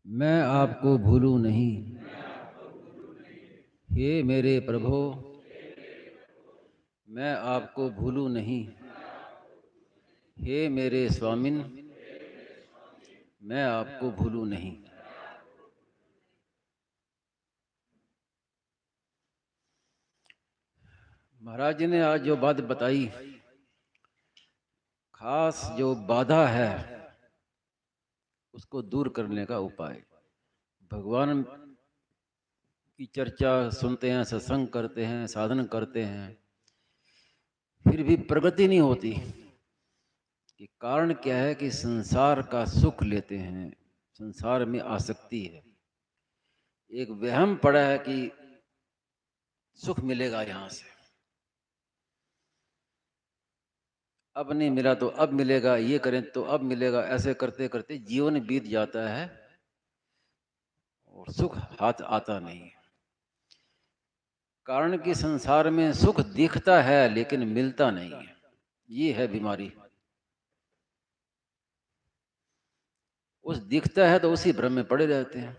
मैं आपको भूलूं नहीं। हे मेरे प्रभु, मैं आपको भूलूं नहीं। हे मेरे स्वामिन, मैं आपको भूलूं नहीं। महाराज जी ने आज जो बात बताई, खास जो बाधा है उसको दूर करने का उपाय। भगवान की चर्चा सुनते हैं, सत्संग करते हैं, साधन करते हैं, फिर भी प्रगति नहीं होती। कि कारण क्या है कि संसार का सुख लेते हैं, संसार में आसक्ति है। एक वहम पड़ा है कि सुख मिलेगा यहां से, अब नहीं मिला तो अब मिलेगा, ये करें तो अब मिलेगा। ऐसे करते करते जीवन बीत जाता है और सुख हाथ आता नहीं है। कारण कि संसार में सुख दिखता है लेकिन मिलता नहीं है। ये है बीमारी। उस दिखता है तो उसी भ्रम में पड़े रहते हैं।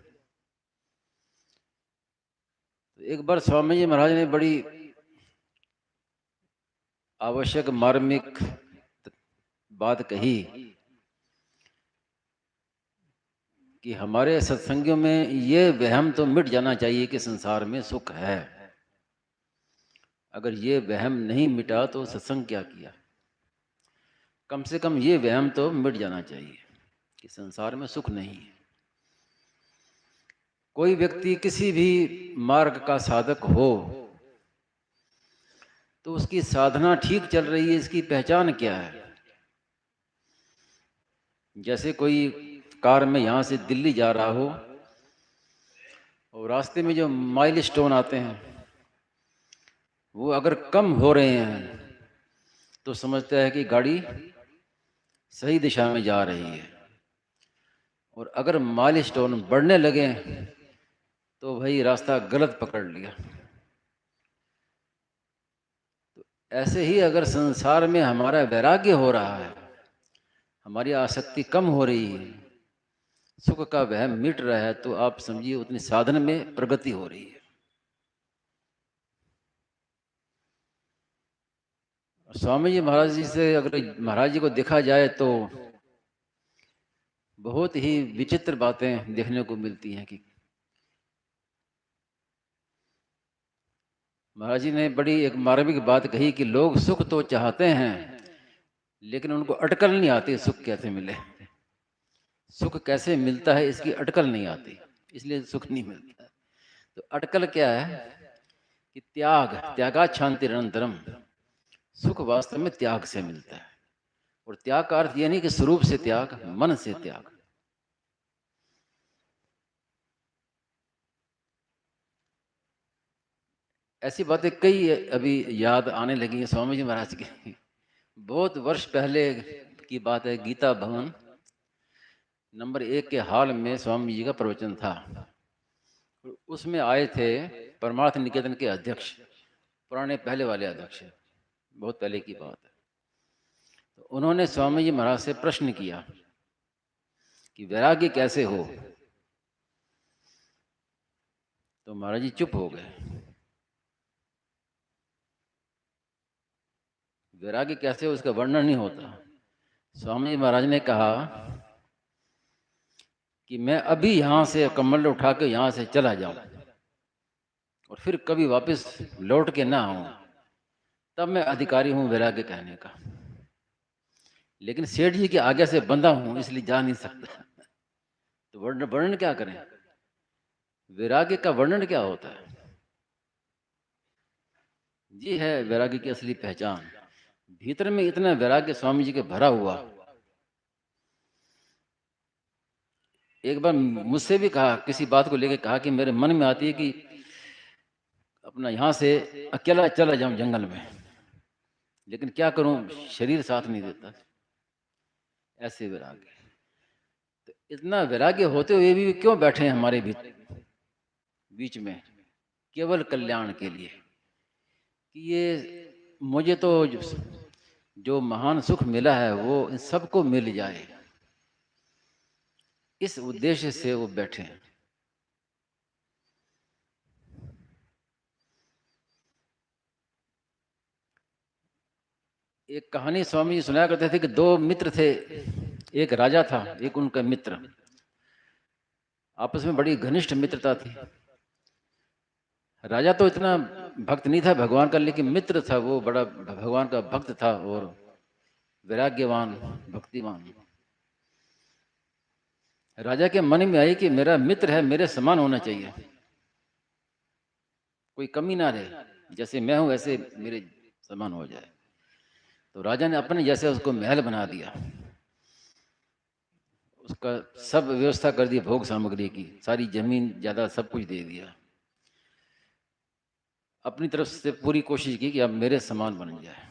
तो एक बार स्वामी जी महाराज ने बड़ी आवश्यक मार्मिक बात कही कि हमारे सत्संगियों में ये वहम तो मिट जाना चाहिए कि संसार में सुख है। अगर ये वहम नहीं मिटा तो सत्संग क्या किया। कम से कम ये वहम तो मिट जाना चाहिए कि संसार में सुख नहीं है। कोई व्यक्ति किसी भी मार्ग का साधक हो तो उसकी साधना ठीक चल रही है, इसकी पहचान क्या है। जैसे कोई कार में यहां से दिल्ली जा रहा हो और रास्ते में जो माइल स्टोन आते हैं वो अगर कम हो रहे हैं तो समझता है कि गाड़ी सही दिशा में जा रही है, और अगर माइल स्टोन बढ़ने लगे तो भाई रास्ता गलत पकड़ लिया। तो ऐसे ही अगर संसार में हमारा वैराग्य हो रहा है, हमारी आसक्ति कम हो रही है, सुख का वहम मिट रहा है, तो आप समझिए उतनी साधन में प्रगति हो रही है। स्वामी जी महाराज जी से अगर महाराज जी को देखा जाए तो बहुत ही विचित्र बातें देखने को मिलती हैं। कि महाराज जी ने बड़ी एक मार्मिक बात कही कि लोग सुख तो चाहते हैं लेकिन उनको अटकल नहीं आती सुख कैसे मिले, सुख कैसे मिलता है इसकी अटकल नहीं आती, इसलिए सुख नहीं मिलता। तो अटकल क्या है कि त्याग, त्यागा शांति निरंतरम। सुख वास्तव में त्याग से मिलता है। और त्याग का अर्थ यह नहीं कि स्वरूप से त्याग, मन से त्याग। ऐसी बातें कई अभी याद आने लगी हैं स्वामी जी महाराज की। बहुत वर्ष पहले की बात है। गीता भवन नंबर 1 के हॉल में स्वामी जी का प्रवचन था। उसमें आए थे परमार्थ निकेतन के अध्यक्ष, पुराने पहले वाले अध्यक्ष, बहुत पहले की बात है। तो उन्होंने स्वामी जी महाराज से प्रश्न किया कि वैराग्य कैसे हो। तो महाराज जी चुप हो गए। वैराग्य कैसे हो उसका वर्णन नहीं होता। स्वामी जी महाराज ने कहा कि मैं अभी यहां से कमल उठा के यहां से चला जाऊं और फिर कभी वापस लौट के ना आऊं, तब मैं अधिकारी हूं वैराग्य कहने का। लेकिन सेठ जी के आगे से बंधा हूं इसलिए जा नहीं सकता। तो वर्णन वर्णन क्या करें। वैराग्य का वर्णन क्या होता है। ये है वैराग्य की असली पहचान। भीतर में इतना वैराग्य स्वामी जी के भरा हुआ। एक बार मुझसे भी कहा, किसी बात को लेकर कहा कि मेरे मन में आती है कि अपना यहाँ से अकेला चला जाऊं जंगल में, लेकिन क्या करूं, शरीर साथ नहीं देता। ऐसे वैराग्य। तो इतना वैराग्य होते हुए भी क्यों बैठे हैं हमारे बीच में, केवल कल्याण के लिए कि ये मुझे तो जो महान सुख मिला है वो इन सबको मिल जाए। इस उद्देश्य से वो बैठे हैं। एक कहानी स्वामी जी सुनाया करते थे कि दो मित्र थे, एक राजा था, एक उनका मित्र। आपस में बड़ी घनिष्ठ मित्रता थी। राजा तो इतना भक्त नहीं था भगवान का, लेकिन मित्र था वो बड़ा भगवान का भक्त था और वैराग्यवान, भक्तिमान। राजा के मन में आई कि मेरा मित्र है, मेरे समान होना चाहिए, कोई कमी ना रहे, जैसे मैं हूं वैसे मेरे समान हो जाए। तो राजा ने अपने जैसे उसको महल बना दिया, उसका सब व्यवस्था कर दी, भोग सामग्री की, सारी जमीन जायदाद सब कुछ दे दिया। अपनी तरफ से पूरी कोशिश की कि अब मेरे समान बन जाए।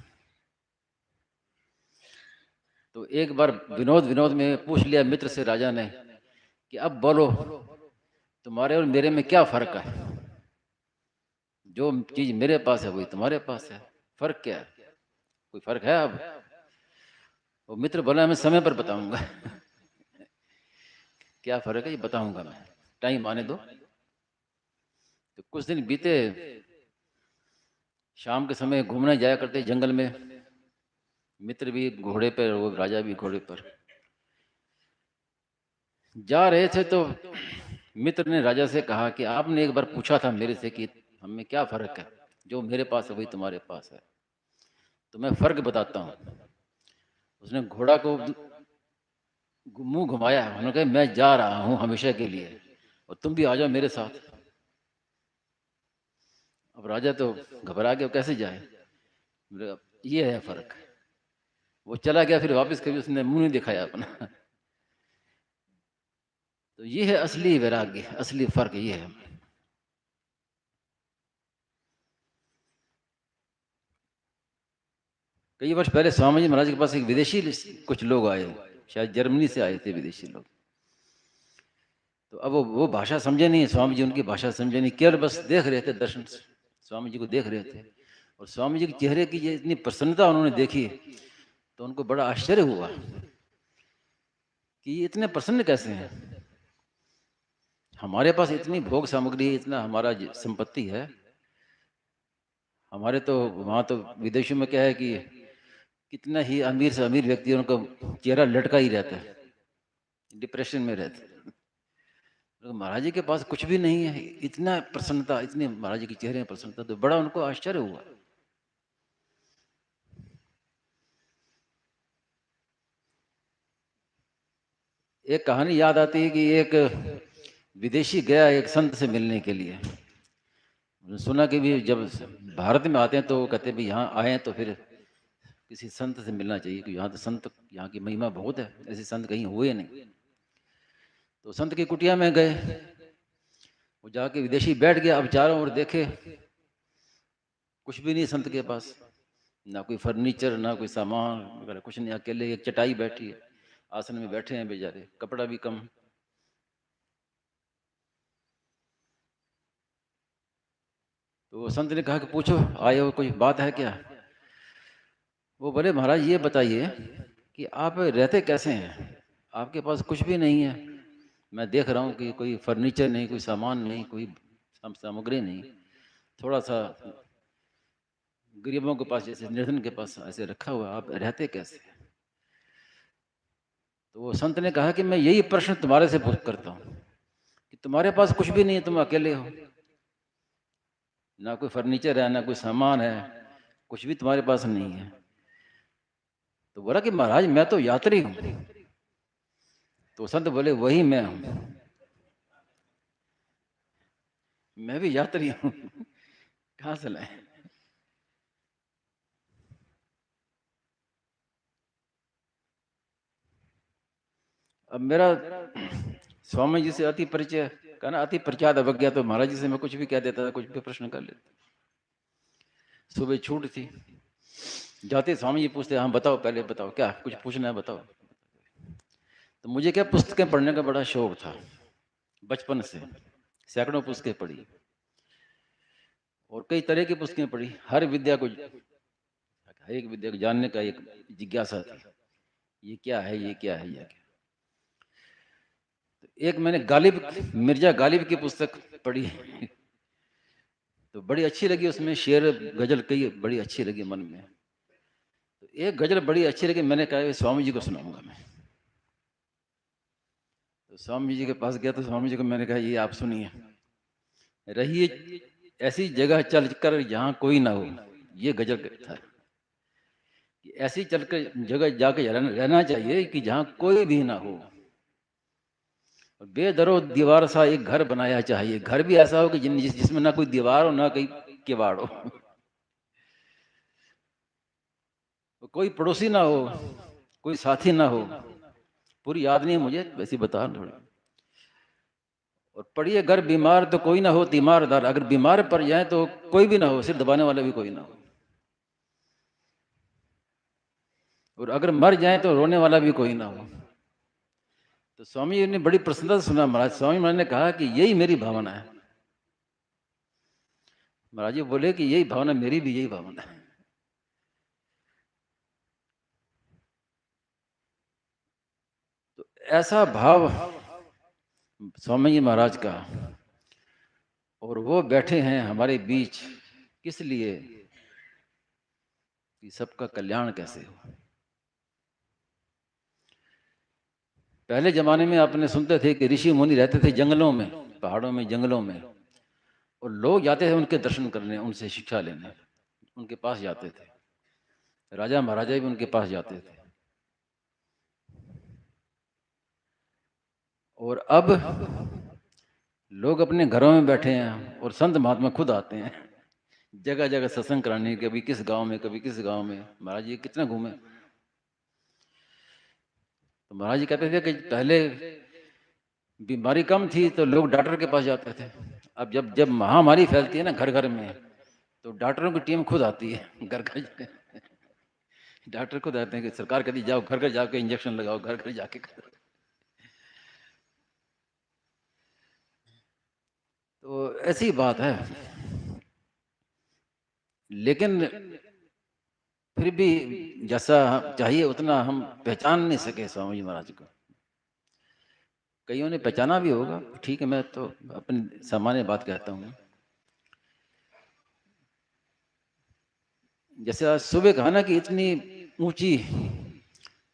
तो एक बार विनोद विनोद में पूछ लिया मित्र से राजा ने कि अब बोलो, तुम्हारे और मेरे में क्या फर्क है? जो चीज मेरे पास है वही तुम्हारे पास है, फर्क क्या है? कोई फर्क है अब? वो मित्र बोला मैं समय पर बताऊंगा। क्या फर्क है ये बताऊंगा मैं, टाइम आने दो। तो कुछ दिन बीते, शाम के समय घूमने जाया करते जंगल में, मित्र भी घोड़े पर, वो राजा भी घोड़े पर जा रहे थे। तो मित्र ने राजा से कहा कि आपने एक बार पूछा था मेरे से कि हमें क्या फर्क है, जो मेरे पास है वही तुम्हारे पास है, तो मैं फर्क बताता हूँ। उसने घोड़ा को मुंह घुमाया, उन्होंने कहा मैं जा रहा हूँ हमेशा के लिए और तुम भी आ जाओ मेरे साथ। अब राजा तो घबरा गया, कैसे जाए? ये है फर्क। वो चला गया, फिर वापस कभी उसने मुंह नहीं दिखाया अपना। तो ये है असली वैराग्य, असली फर्क ये है। कई वर्ष पहले स्वामी जी महाराज के पास एक विदेशी कुछ लोग आए, शायद जर्मनी से आए थे विदेशी लोग। तो अब वो भाषा समझे नहीं, स्वामी जी उनकी भाषा समझे नहीं, केवल बस देख रहे थे, दर्शन से स्वामी जी को देख रहे थे। और स्वामी जी के चेहरे की ये इतनी प्रसन्नता उन्होंने देखी तो उनको बड़ा आश्चर्य हुआ कि ये इतने प्रसन्न कैसे हैं। हमारे पास इतनी भोग सामग्री, इतना हमारा संपत्ति है, हमारे तो वहाँ तो विदेशों में क्या है कि कितना ही अमीर से अमीर व्यक्ति है, उनका चेहरा लटका ही रहता है, डिप्रेशन में रहते हैं। तो महाराज जी के पास कुछ भी नहीं है, इतना प्रसन्नता, इतनी महाराज जी के चेहरे में प्रसन्नता, तो बड़ा उनको आश्चर्य हुआ। एक कहानी याद आती है कि एक विदेशी गया एक संत से मिलने के लिए। सुना कि भी जब भारत में आते हैं तो कहते हैं भी यहाँ आए तो फिर किसी संत से मिलना चाहिए, कि यहाँ तो संत, यहाँ की महिमा बहुत है, ऐसे संत कहीं हुए नहीं। तो संत की कुटिया में गए, वो जाके विदेशी बैठ गया। अब चारों ओर देखे, कुछ भी नहीं संत के पास, ना कोई फर्नीचर, ना कोई सामान वगैरह, कुछ नहीं, अकेले एक चटाई बैठी है, आसन में बैठे हैं बेचारे, कपड़ा भी कम। तो वो संत ने कहा कि पूछो, आए हो, कोई बात है क्या? वो बोले महाराज ये बताइए कि आप रहते कैसे हैं, आपके पास कुछ भी नहीं है, मैं देख रहा हूँ कि कोई फर्नीचर नहीं, कोई सामान नहीं, कोई सामग्री नहीं, थोड़ा सा गरीबों के पास, जैसे निर्धन के पास ऐसे रखा हुआ, आप रहते कैसे? तो वो संत ने कहा कि मैं यही प्रश्न तुम्हारे से पूछ करता हूँ कि तुम्हारे पास कुछ भी नहीं है, तुम अकेले हो, ना कोई फर्नीचर है, ना कोई सामान है, कुछ भी तुम्हारे पास नहीं है। तो बोला कि महाराज मैं तो यात्री हूँ। तो संत बोले वही मैं हूँ, मैं भी यात्री हूँ। कहाँ से लाए? अब मेरा स्वामी जी से अति परिचय, कहना अति प्रख्यात अवज्ञा, तो महाराज जी से मैं कुछ भी कह देता था, कुछ भी प्रश्न कर लेता। सुबह छूट थी, जाते स्वामी जी पूछते हाँ बताओ, पहले बताओ क्या कुछ पूछना है बताओ। तो मुझे क्या, पुस्तकें पढ़ने का बड़ा शौक था बचपन से, सैकड़ों पुस्तकें पढ़ी और कई तरह की पुस्तकें पढ़ी, हर विद्या को, हर एक विद्या को जानने का एक जिज्ञासा थी, ये क्या है, ये क्या है, ये क्या। एक मैंने गालिब, मिर्जा गालिब की पुस्तक पढ़ी, तो बड़ी अच्छी लगी, उसमें शेर गजल कई बड़ी अच्छी लगी मन में। तो एक गजल बड़ी अच्छी लगी, मैंने कहा स्वामी जी को सुनाऊंगा मैं। तो स्वामी जी के पास गया, तो स्वामी जी को मैंने कहा ये आप सुनिए। रहिए ऐसी जगह चल कर जहाँ कोई ना हो, ये गजल था कि ऐसी चलकर जगह जाके रहना चाहिए कि जहाँ कोई भी ना हो। बेदरो दीवार सा एक घर बनाया चाहिए, घर भी ऐसा हो कि जिसमें ना कोई दीवार हो ना कोई किवाड़ हो, कोई पड़ोसी ना हो, कोई साथी ना हो। पूरी याद नहीं है मुझे, वैसे बता थोड़ी। और पड़िए घर बीमार तो कोई ना हो तीमारदार, अगर बीमार पड़ जाए तो कोई भी ना हो, सिर दबाने वाला भी कोई ना हो। और अगर मर जाए तो रोने वाला भी कोई ना हो। तो स्वामी जी ने बड़ी प्रसन्नता से सुना महाराज। स्वामी महाराज ने कहा कि यही मेरी भावना है। महाराज जी बोले कि यही भावना, मेरी भी यही भावना है। तो ऐसा भाव स्वामी जी महाराज का, और वो बैठे हैं हमारे बीच किस लिए, कि सबका कल्याण कैसे हो। पहले जमाने में आपने सुनते थे कि ऋषि मुनि रहते थे जंगलों में, पहाड़ों में, जंगलों में, और लोग जाते थे उनके दर्शन करने, उनसे शिक्षा लेने, उनके पास जाते थे। राजा महाराजा भी उनके पास जाते थे। और अब लोग अपने घरों में बैठे हैं और संत महात्मा खुद आते हैं जगह जगह सत्संग कराने, कभी किस गांव में, कभी किस गांव में। महाराज जी कितना घूमे। तो महाराज जी कहते थे कि पहले बीमारी कम थी तो लोग डॉक्टर के पास जाते थे। अब जब जब महामारी फैलती है ना घर घर में, तो डॉक्टरों की टीम खुद आती है घर घर। डॉक्टर खुद आते हैं कि सरकार कहती जाओ घर घर जाके इंजेक्शन लगाओ, घर घर जाके करो। तो ऐसी बात है। लेकिन फिर भी जैसा चाहिए उतना हम पहचान नहीं सके स्वामी जी महाराज को। कईयों ने पहचाना भी होगा, ठीक है, मैं तो अपनी सामान्य बात कहता हूँ। जैसे आज सुबह कहा ना कि इतनी ऊंची,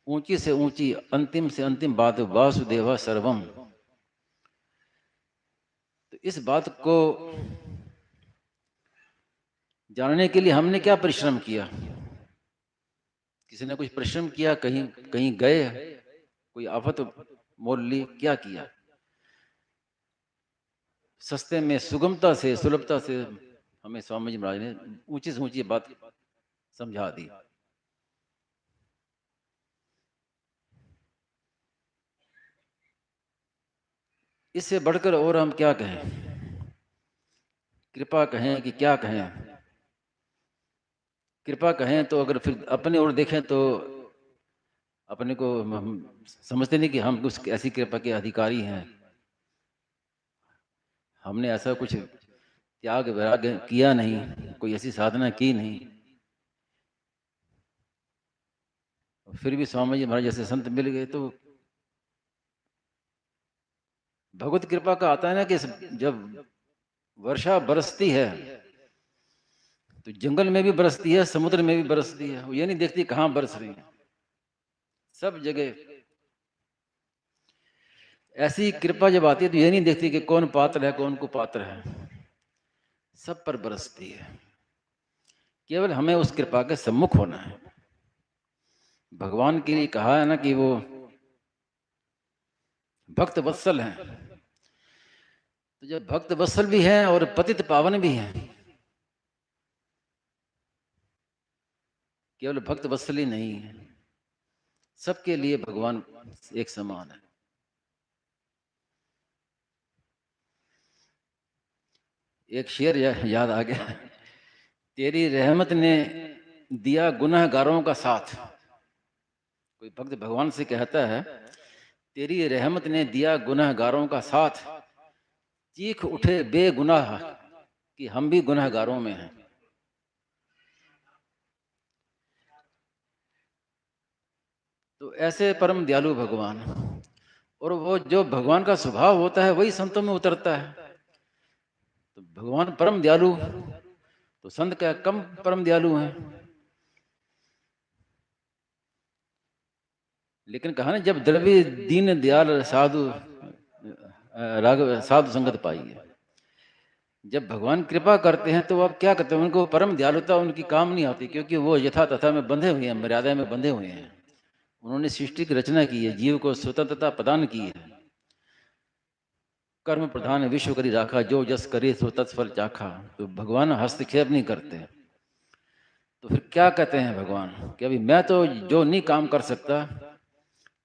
ऊंची से ऊंची, अंतिम से अंतिम बात, वासुदेवा सर्वम। तो इस बात को जानने के लिए हमने क्या परिश्रम किया? किसी ने कुछ परिश्रम किया, कहीं कहीं गए, कोई आफत मोल ली, क्या किया? सस्ते में, सुगमता से, सुलभता से हमें स्वामी जी महाराज ने ऊंची से ऊंची बात समझा दी। इससे बढ़कर और हम क्या कहें? कृपा कहें कि क्या कहें? कृपा कहें तो अगर फिर अपने ओर देखें तो अपने को हम समझते नहीं कि हम कुछ ऐसी कृपा के अधिकारी हैं। हमने ऐसा कुछ त्याग वैराग्य किया नहीं, कोई ऐसी साधना की नहीं। फिर भी स्वामी जी महाराज जैसे संत मिल गए। तो भगवत कृपा का आता है ना कि जब वर्षा बरसती है तो जंगल में भी बरसती है, समुद्र में भी बरसती है। वो ये नहीं देखती कहाँ बरस रही है, सब जगह। ऐसी कृपा जब आती है तो ये नहीं देखती कि कौन पात्र है, कौन कुपात्र है, सब पर बरसती है। केवल हमें उस कृपा के सम्मुख होना है। भगवान के लिए कहा है ना कि वो भक्त वत्सल हैं। तो जब भक्त वत्सल भी हैं और पतित पावन भी हैं, केवल भक्त वत्सल ही नहीं है, सबके लिए भगवान एक समान है। एक शेर याद आ गया, तेरी रहमत ने दिया गुनहगारों का साथ। कोई भक्त भगवान से कहता है, तेरी रहमत ने दिया गुनहगारों का साथ, चीख उठे बेगुनाह कि हम भी गुनहगारों में हैं। तो ऐसे परम दयालु भगवान, और वो जो भगवान का स्वभाव होता है वही संतों में उतरता है। तो भगवान परम दयालु, तो संत क्या कम परम दयालु हैं। लेकिन कहा ना, जब द्रव्य दीन दयाल साधु राघव साधु संगत पाई है। जब भगवान कृपा करते हैं तो अब क्या करते हैं, उनको परम दयालुता उनकी काम नहीं आती, क्योंकि वो यथा तथा में बंधे हुए हैं, मर्यादा में बंधे हुए हैं। उन्होंने सृष्टि की रचना की है, जीव को स्वतंत्रता प्रदान की है। कर्म प्रधान विश्व करी राखा, जो जस करे सो तत्फल चाखा। तो भगवान हस्तक्षेप नहीं करते। तो फिर क्या कहते हैं भगवान कि अभी मैं तो जो नहीं काम कर सकता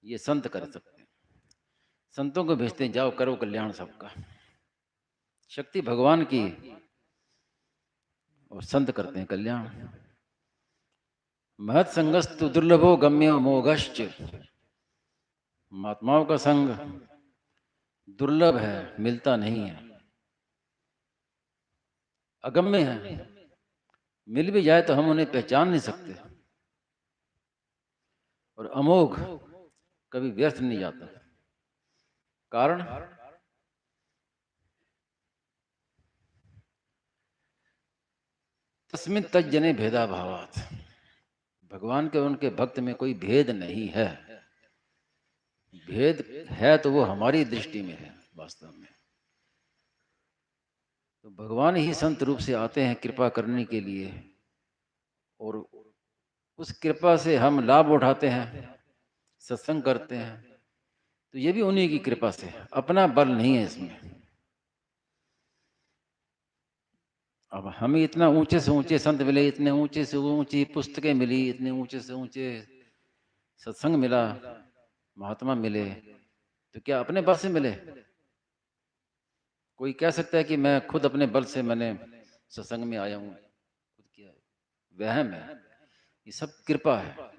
ये संत कर सकते हैं। संतों को भेजते हैं, जाओ करो कल्याण सबका। शक्ति भगवान की, और संत करते हैं कल्याण। महत संगस्तु दुर्लभो गम्यो मोघश्च। महात्माओं का संग दुर्लभ है, मिलता नहीं है, अगम्य है। मिल भी जाए तो हम उन्हें पहचान नहीं सकते। और अमोघ, कभी व्यर्थ नहीं जाता। कारण तस्मिन् तज्जने भेदा भावात। भगवान के उनके भक्त में कोई भेद नहीं है। भेद है तो वो हमारी दृष्टि में है वास्तव में। तो भगवान ही संत रूप से आते हैं कृपा करने के लिए, और उस कृपा से हम लाभ उठाते हैं, सत्संग करते हैं। तो ये भी उन्हीं की कृपा से, अपना बल नहीं है इसमें। अब हमें इतना ऊंचे से ऊंचे संत मिले, इतने ऊंचे से ऊंची पुस्तकें मिली, इतने ऊंचे से ऊंचे सत्संग मिला, महात्मा मिले, तो क्या अपने बल से मिले? कोई कह सकता है कि मैं खुद अपने बल से मैंने सत्संग में आया हूँ, खुद किया है? वहम है, ये सब कृपा है।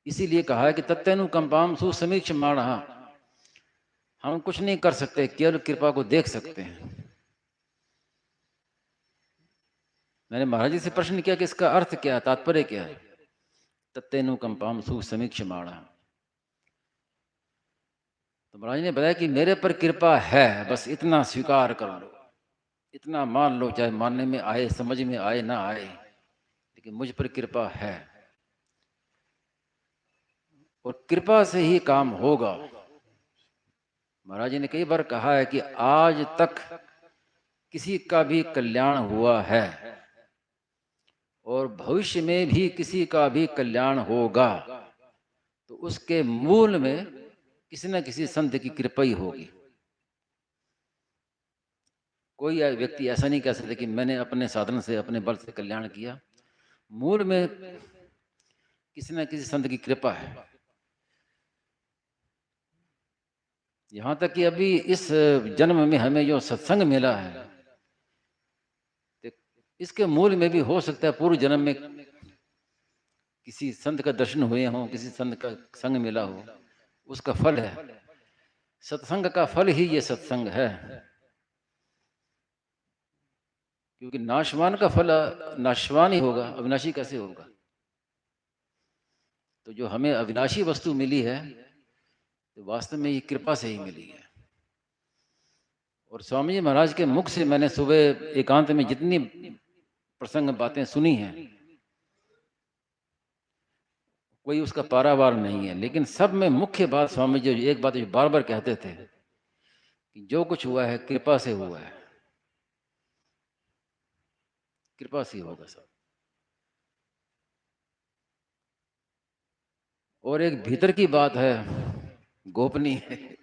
इसीलिए कहा है कि तत्तेनुकंपाम सुसमीक्ष माणः। हम कुछ नहीं कर सकते, केवल कृपा को देख सकते हैं। मैंने महाराज जी से प्रश्न किया कि इसका अर्थ क्या है, तात्पर्य क्या है? तत्तेनुकंपाम सुसमीक्ष माणः। तो महाराज ने बताया कि मेरे पर कृपा है, बस इतना स्वीकार कर लो, इतना मान लो, चाहे मानने में आए, समझ में आए ना आए, लेकिन मुझ पर कृपा है। और कृपा से ही काम होगा। महाराज जी ने कई बार कहा है कि आज तक किसी का भी कल्याण हुआ है और भविष्य में भी किसी का भी कल्याण होगा, तो उसके मूल में किसी न किसी संत की कृपा ही होगी। कोई व्यक्ति ऐसा नहीं कह सकता कि मैंने अपने साधन से, अपने बल से कल्याण किया। मूल में किसी न किसी संत की कृपा है। यहां तक कि अभी इस जन्म में हमें जो सत्संग मिला है, इसके मूल में भी हो सकता है पूर्व जन्म में किसी संत का दर्शन हुए हों, किसी संत का संग मिला हो, उसका फल है। सत्संग का फल ही ये सत्संग है। क्योंकि नाशवान का फल नाशवान ही होगा, अविनाशी कैसे होगा? तो जो हमें अविनाशी वस्तु मिली है, तो वास्तव में ये कृपा से ही मिली है। और स्वामी जी महाराज के मुख से मैंने सुबह एकांत में जितनी प्रसंग बातें सुनी हैं, कोई उसका पारावार नहीं है, लेकिन सब में मुख्य बात स्वामी जी एक बात जो बार बार कहते थे कि जो कुछ हुआ है कृपा से हुआ है, कृपा से होगा सब। और एक भीतर की बात है, गोपनीय है,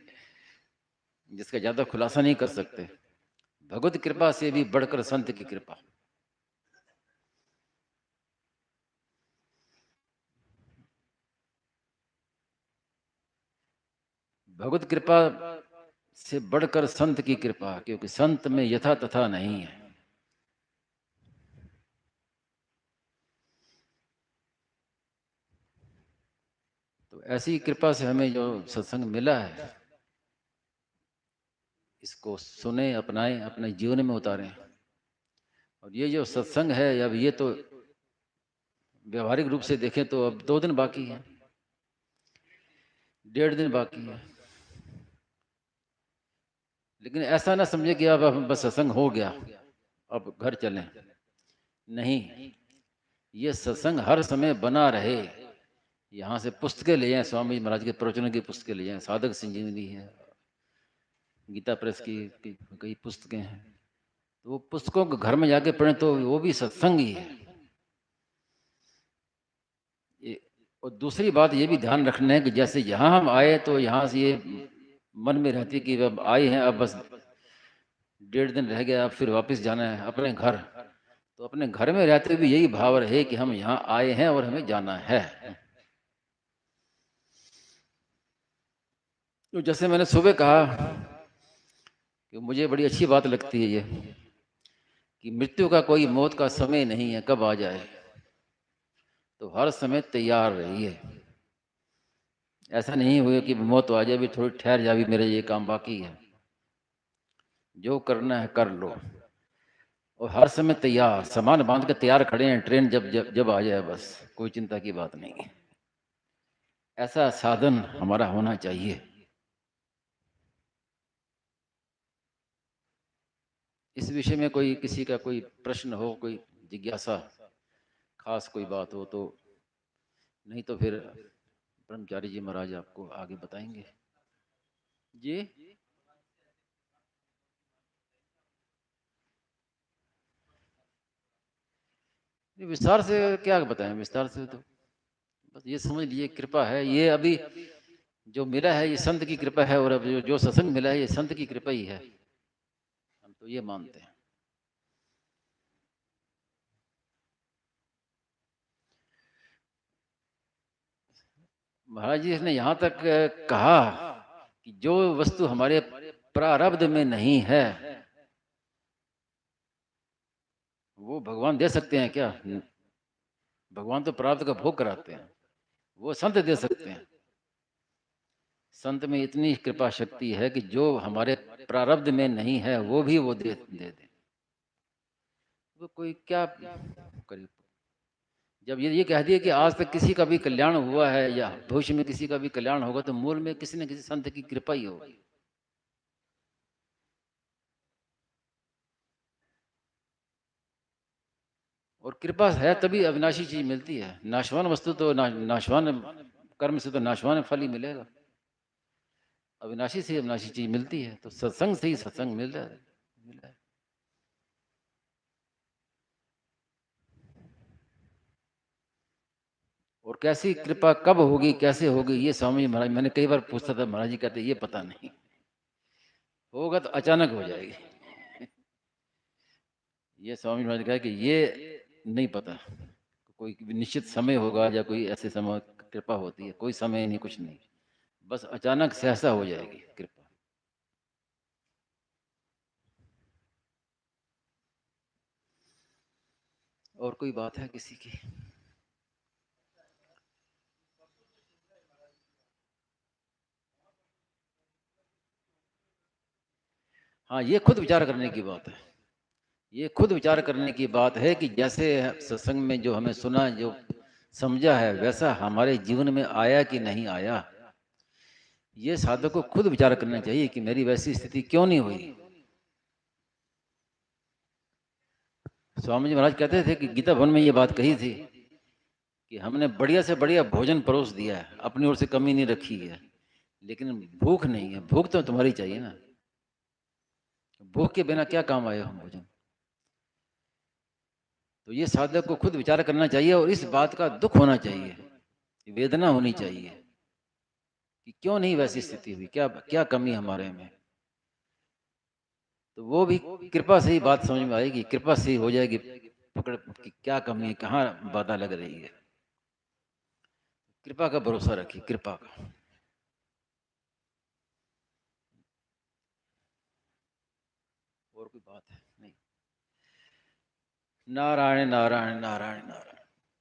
जिसका ज्यादा खुलासा नहीं कर सकते। भगवत कृपा से भी बढ़कर संत की कृपा। भगवत कृपा से बढ़कर संत की कृपा, क्योंकि संत में यथा तथा नहीं है। तो ऐसी कृपा से हमें जो सत्संग मिला है, इसको सुने, अपनाएं, अपने जीवन में उतारें। और ये जो सत्संग है, अब ये तो व्यवहारिक रूप से देखें तो अब 2 दिन बाकी है, 1.5 दिन बाकी है। लेकिन ऐसा ना समझे कि अब बस सत्संग हो गया, अब घर चलें। नहीं, ये सत्संग हर समय बना रहे। यहाँ से पुस्तकें ले जाएं, स्वामी महाराज के प्रवचनों की पुस्तकें ले जाएं, साधक संजीवनी है, गीता प्रेस की कई पुस्तकें हैं, तो वो पुस्तकों को घर में जाके पढ़ें तो वो भी सत्संग ही है। ये और दूसरी बात ये भी ध्यान रखना है कि जैसे यहाँ हम आए तो यहाँ से ये मन में रहती है कि अब आए हैं, अब बस 1.5 दिन रह गया, अब फिर वापस जाना है अपने घर। तो अपने घर में रहते हुए भी यही भाव रहे कि हम यहाँ आए हैं और हमें जाना है। तो जैसे मैंने सुबह कहा कि मुझे बड़ी अच्छी बात लगती है ये कि मृत्यु का कोई मौत का समय नहीं है, कब आ जाए, तो हर समय तैयार रहिए। ऐसा नहीं हुआ कि मौत आ जाए, भी थोड़ी ठहर जा, भी मेरे ये काम बाकी है, जो करना है कर लो। और हर समय तैयार, सामान बांध के तैयार खड़े हैं, ट्रेन जब जब जब आ जाए, बस कोई चिंता की बात नहीं है। ऐसा साधन हमारा होना चाहिए। इस विषय में कोई किसी का कोई प्रश्न हो, कोई जिज्ञासा, खास कोई बात हो तो, नहीं तो फिर ब्रह्मचारी जी महाराज आपको आगे बताएंगे जी। विस्तार से क्या बताएं, विस्तार से तो बस ये समझ लीजिए कृपा है। ये अभी जो मिला है ये संत की कृपा है, और अब जो सत्संग मिला है ये संत की कृपा ही है, हम तो ये मानते हैं। महाराज जी ने यहाँ तक कहा कि जो वस्तु हमारे प्रारब्ध में नहीं है वो भगवान दे सकते हैं क्या? भगवान तो प्रारब्ध का भोग कराते हैं, वो संत दे सकते हैं। संत में इतनी कृपा शक्ति है कि जो हमारे प्रारब्ध में नहीं है वो भी वो दे दे। वो कोई क्या करे? जब ये कह दिए कि आज तक किसी का भी कल्याण हुआ है या भविष्य में किसी का भी कल्याण होगा, तो मूल में किसी न किसी संत की कृपा ही होगी। और कृपा है तभी अविनाशी चीज मिलती है। नाशवान वस्तु तो नाशवान कर्म से तो नाशवान फल ही मिलेगा। अविनाशी से अविनाशी चीज मिलती है, तो सत्संग से ही सत्संग मिल रहा है। और कैसी कृपा कब होगी, कैसे होगी, ये स्वामी जी महाराज, मैंने कई बार पूछा था, महाराज जी कहते ये पता नहीं, होगा तो अचानक हो जाएगी। ये स्वामी महाराज कहा कि ये नहीं पता, कोई निश्चित समय होगा या कोई ऐसे समय कृपा होती है, कोई समय नहीं, कुछ नहीं, बस अचानक सहसा हो जाएगी कृपा। और कोई बात है किसी की? हाँ, ये खुद विचार करने की बात है। ये खुद विचार करने की बात है कि जैसे सत्संग में जो हमें सुना, जो समझा है, वैसा हमारे जीवन में आया कि नहीं आया। ये साधक को खुद विचार करना चाहिए कि मेरी वैसी स्थिति क्यों नहीं हुई। स्वामी जी महाराज कहते थे कि गीता भवन में ये बात कही थी कि हमने बढ़िया से बढ़िया भोजन परोस दिया है, अपनी ओर से कमी नहीं रखी है, लेकिन भूख नहीं है। भूख तो तुम्हारी चाहिए ना, भूख के बिना क्या काम आए हम भोजन। तो ये साधक को खुद विचार करना चाहिए और इस बात का दुख होना चाहिए, वेदना होनी चाहिए कि क्यों नहीं वैसी स्थिति हुई, क्या क्या कमी हमारे में। तो वो भी कृपा से ही बात समझ में आएगी, कृपा से ही हो जाएगी पकड़ कि क्या कमी है, कहाँ बाधा लग रही है। कृपा का भरोसा रखिए, कृपा का। और कोई बात है नहीं? नारायण नारायण नारायण नारायण।